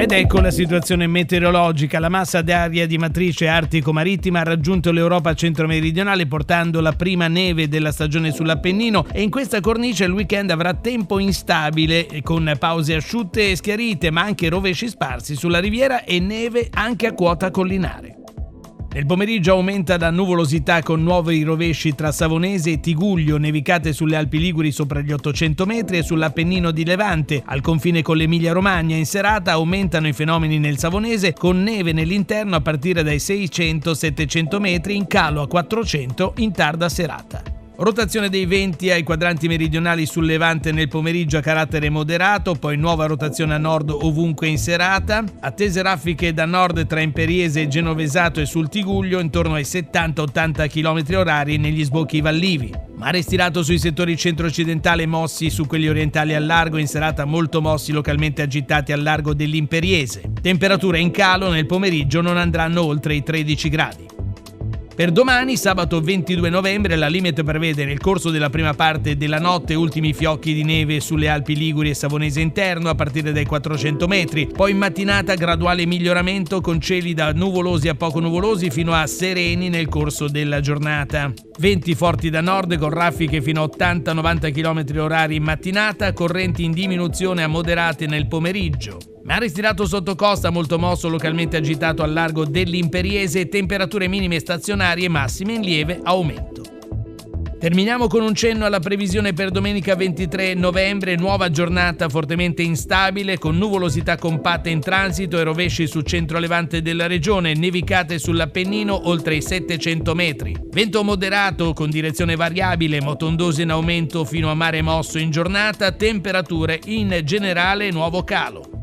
Ed ecco la situazione meteorologica. La massa d'aria di matrice artico-marittima ha raggiunto l'Europa centro-meridionale portando la prima neve della stagione sull'Appennino e in questa cornice il weekend avrà tempo instabile con pause asciutte e schiarite, ma anche rovesci sparsi sulla riviera e neve anche a quota collinare. Nel pomeriggio aumenta la nuvolosità con nuovi rovesci tra Savonese e Tiguglio, nevicate sulle Alpi Liguri sopra gli 800 metri e sull'Appennino di Levante. Al confine con l'Emilia-Romagna in serata aumentano i fenomeni nel Savonese con neve nell'interno a partire dai 600-700 metri, in calo a 400 in tarda serata. Rotazione dei venti ai quadranti meridionali sul Levante nel pomeriggio a carattere moderato, poi nuova rotazione a nord ovunque in serata, attese raffiche da nord tra Imperiese e Genovesato e sul Tiguglio intorno ai 70-80 km/h negli sbocchi vallivi. Mare stirato sui settori centro-occidentale mossi su quelli orientali al largo, in serata molto mossi localmente agitati al largo dell'Imperiese. Temperature in calo nel pomeriggio non andranno oltre i 13 gradi. Per domani, sabato 22 novembre, la Limit prevede nel corso della prima parte della notte ultimi fiocchi di neve sulle Alpi Liguri e Savonese interno a partire dai 400 metri, poi in mattinata graduale miglioramento con cieli da nuvolosi a poco nuvolosi fino a sereni nel corso della giornata. Venti forti da nord con raffiche fino a 80-90 km/h in mattinata, correnti in diminuzione a moderate nel pomeriggio. Mare stirato sotto costa molto mosso localmente agitato al largo dell'Imperiese, temperature minime stazionarie, massime in lieve aumento. Terminiamo con un cenno alla previsione per domenica 23 novembre, nuova giornata fortemente instabile con nuvolosità compatte in transito e rovesci sul centro-levante della regione, nevicate sull'Appennino oltre i 700 metri. Vento moderato con direzione variabile, motondose in aumento fino a mare mosso in giornata, temperature in generale nuovo calo.